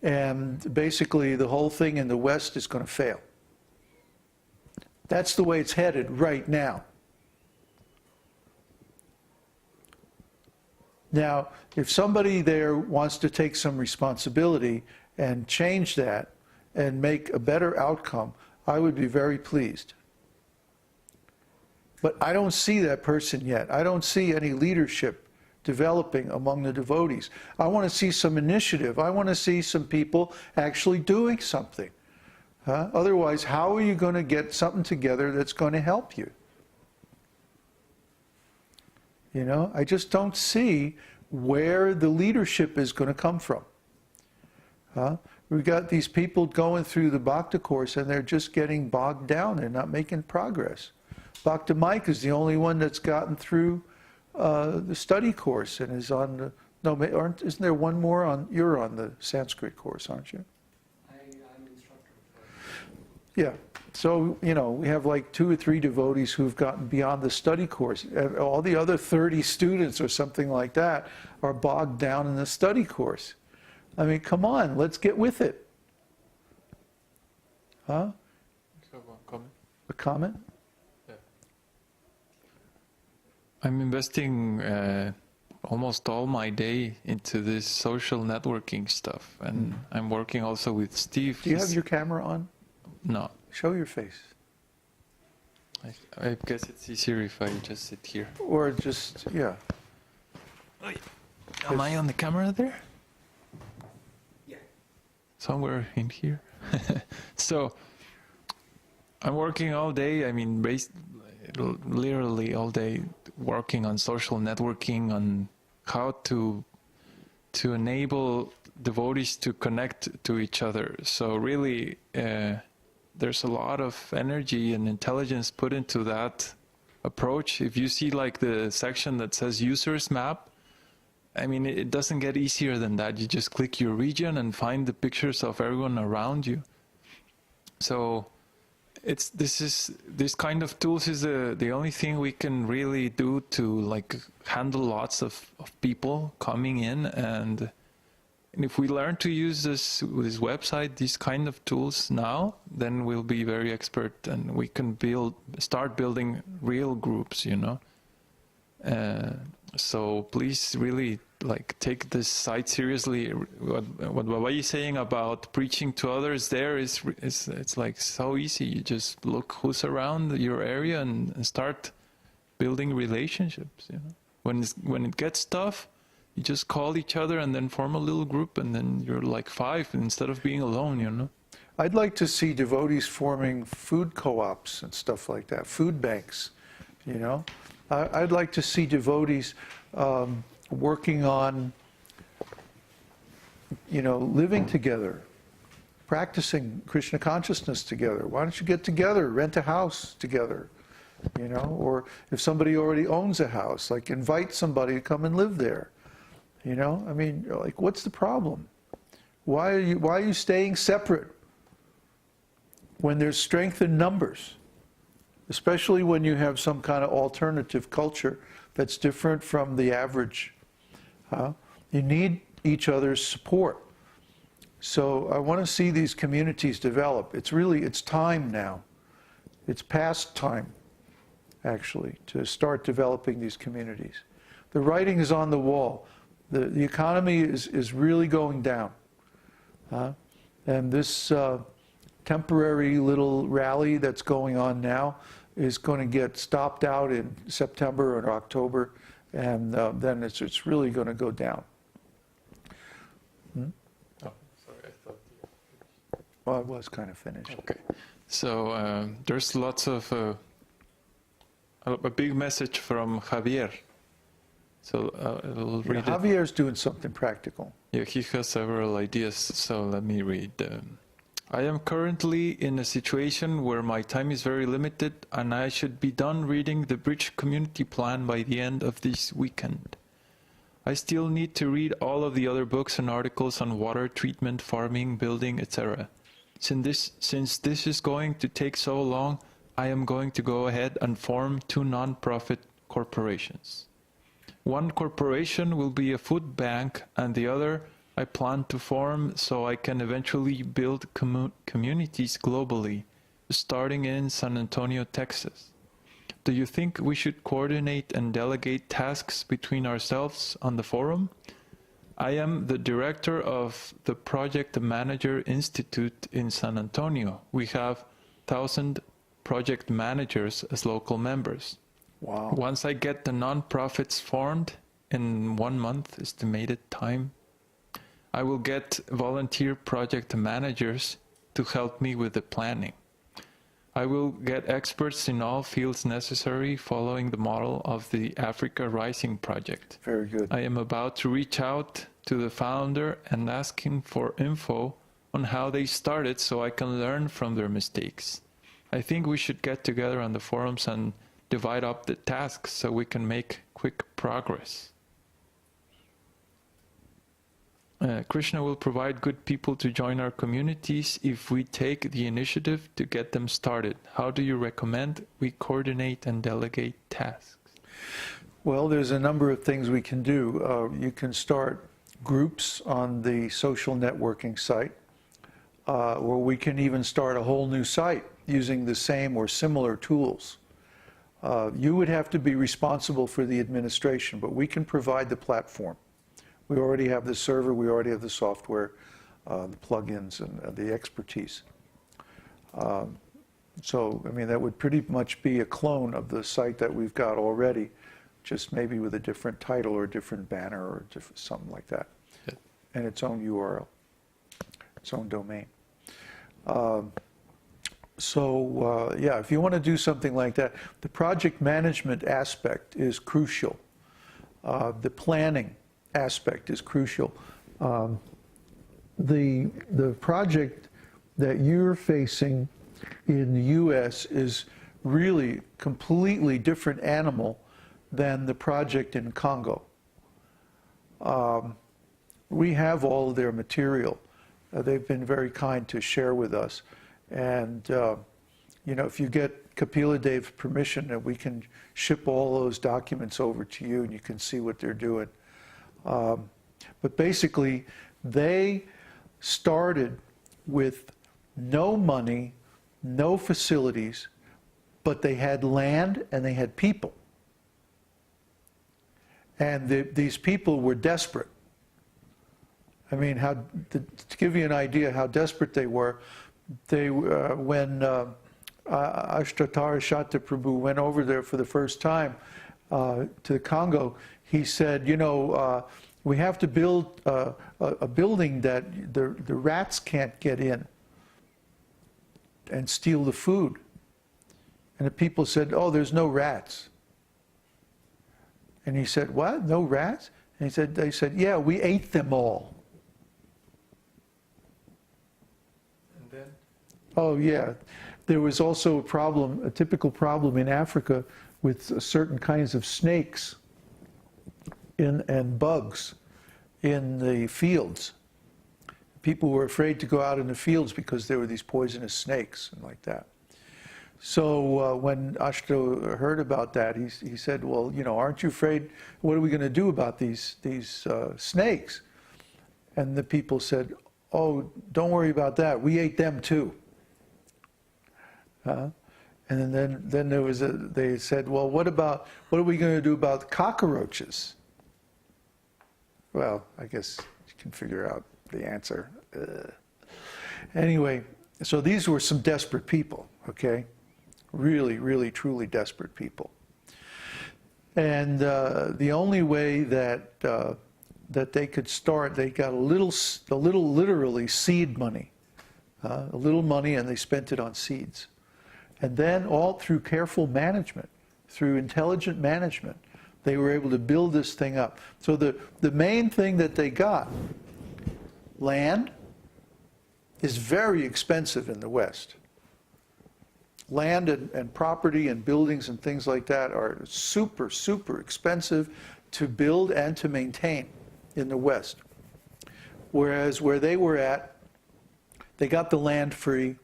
and basically the whole thing in the West is going to fail. That's the way it's headed right now. Now, if somebody there wants to take some responsibility and change that and make a better outcome, I would be very pleased. But I don't see that person yet. I don't see any leadership developing among the devotees. I want to see some initiative. I want to see some people actually doing something. Otherwise, how are you going to get something together that's going to help you? You know, I just don't see where the leadership is going to come from. We've got these people going through the Bhakti course and they're just getting bogged down. They're not making progress. Bhakti Mike is the only one that's gotten through the study course and is on the, no, isn't there one more on, you're on the Sanskrit course, aren't you? I'm instructor for it. Yeah. So, you know, we have like 2 or 3 devotees who've gotten beyond the study course. All the other 30 students or something like that are bogged down in the study course. I mean, come on, let's get with it. Huh? So, comment? A comment? Yeah. I'm investing almost all my day into this social networking stuff, and I'm working also with Steve. Do you have your camera on? No. Show your face. I guess it's easier if I just sit here. Or just, yeah. Am I on the camera there? Yeah. Somewhere in here. So, I'm working all day, I mean, literally all day, working on social networking, on how to enable devotees to connect to each other. So really, there's a lot of energy and intelligence put into that approach. If you see like the section that says users map, I mean, it doesn't get easier than that. You just click your region and find the pictures of everyone around you. So this kind of tools is the only thing we can really do to like handle lots of people coming in, and if we learn to use this website, these kind of tools now, then we'll be very expert and we can start building real groups, you know. So please really like take this site seriously. What Babaji is saying about preaching to others there is it's like so easy. You just look who's around your area and start building relationships, you know. When it gets tough, you just call each other and then form a little group, and then you're like 5 instead of being alone, you know. I'd like to see devotees forming food co-ops and stuff like that, food banks, you know. I'd like to see devotees working on, you know, living together, practicing Krishna consciousness together. Why don't you get together, rent a house together, you know, or if somebody already owns a house, like invite somebody to come and live there. You know, I mean, like, what's the problem? Why are you staying separate when there's strength in numbers? Especially when you have some kind of alternative culture that's different from the average. You need each other's support. So I want to see these communities develop. It's time now. It's past time, actually, to start developing these communities. The writing is on the wall. The economy is really going down. And this temporary little rally that's going on now is going to get stopped out in September or October, and then it's really going to go down. Oh, sorry, I thought you were finished. Well, I was kind of finished. Okay. So there's lots of a big message from Javier. So I'll read it. Javier's doing something practical. Yeah, he has several ideas, so let me read. I am currently in a situation where my time is very limited and I should be done reading the Bridge Community Plan by the end of this weekend. I still need to read all of the other books and articles on water treatment, farming, building, etc. Since this is going to take so long, I am going to go ahead and form 2 non-profit corporations. One corporation will be a food bank and the other I plan to form so I can eventually build communities globally, starting in San Antonio, Texas. Do you think we should coordinate and delegate tasks between ourselves on the forum? I am the director of the Project Manager Institute in San Antonio. We have 1,000 project managers as local members. Wow. Once I get the nonprofits formed in 1 month estimated time, I will get volunteer project managers to help me with the planning. I will get experts in all fields necessary following the model of the Africa Rising Project. Very good. I am about to reach out to the founder and ask him for info on how they started so I can learn from their mistakes. I think we should get together on the forums and divide up the tasks so we can make quick progress. Krishna will provide good people to join our communities if we take the initiative to get them started. How do you recommend we coordinate and delegate tasks? Well, there's a number of things we can do. You can start groups on the social networking site, or we can even start a whole new site using the same or similar tools. You would have to be responsible for the administration, but we can provide the platform. We already have the server, we already have the software, the plugins, and the expertise. So, I mean, that would pretty much be a clone of the site that we've got already, just maybe with a different title or a different banner or something like that, Yeah. and its own URL, its own domain. Yeah, if you want to do something like that, the project management aspect is crucial. The planning aspect is crucial. The project that you're facing in the U.S. is really completely different animal than the project in Congo. We have all of their material. They've been very kind to share with us. And, you know, if you get Kapila Dev's permission, we can ship all those documents over to you and you can see what they're doing. But basically, they started with no money, no facilities, but they had land and they had people. And these people were desperate. I mean, to give you an idea how desperate they were, when Ashtatara Shata Prabhu went over there for the first time to Congo, he said, you know, we have to build a building that the rats can't get in and steal the food. And the people said, oh, there's no rats. And he said, what? No rats? And they said, yeah, we ate them all. And then? Oh, yeah. There was also a typical problem in Africa with certain kinds of snakes and bugs in the fields. People were afraid to go out in the fields because there were these poisonous snakes and like that. So when Ashto heard about that, he said, well, you know, aren't you afraid? What are we going to do about these snakes? And the people said, oh, don't worry about that. We ate them too. And then there was they said, well, what are we going to do about cockroaches? Well, I guess you can figure out the answer. Anyway, so these were some desperate people, okay? Really, really, truly desperate people. And the only way that they could start, they got a little literally seed money, a little money, and they spent it on seeds. And then all through careful management, through intelligent management, they were able to build this thing up. So the main thing that they got, land, is very expensive in the West. Land and property and buildings and things like that are super, super expensive to build and to maintain in the West. Whereas where they were at, they got the land free.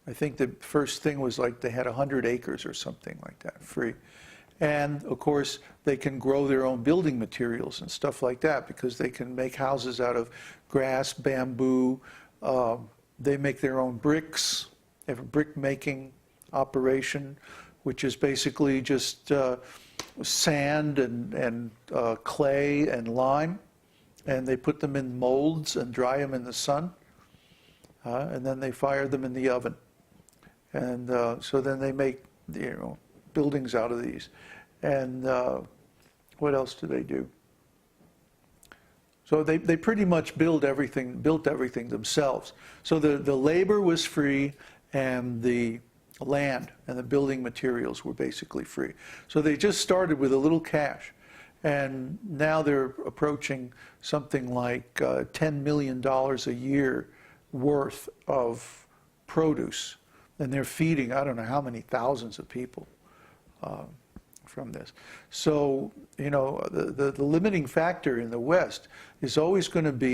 I think the first thing was like they had 100 acres or something like that, free. And of course, they can grow their own building materials and stuff like that because they can make houses out of grass, bamboo. They make their own bricks. They have a brick making operation, which is basically just sand and clay and lime. And they put them in molds and dry them in the sun. And then they fire them in the oven. And so then they make, buildings out of these. And what else do they do? So they pretty much built everything themselves. So the labor was free, and the land and the building materials were basically free. So they just started with a little cash. And now they're approaching something like $10 million a year worth of produce. And they're feeding, I don't know how many thousands of people from this. So, the limiting factor in the West is always going to be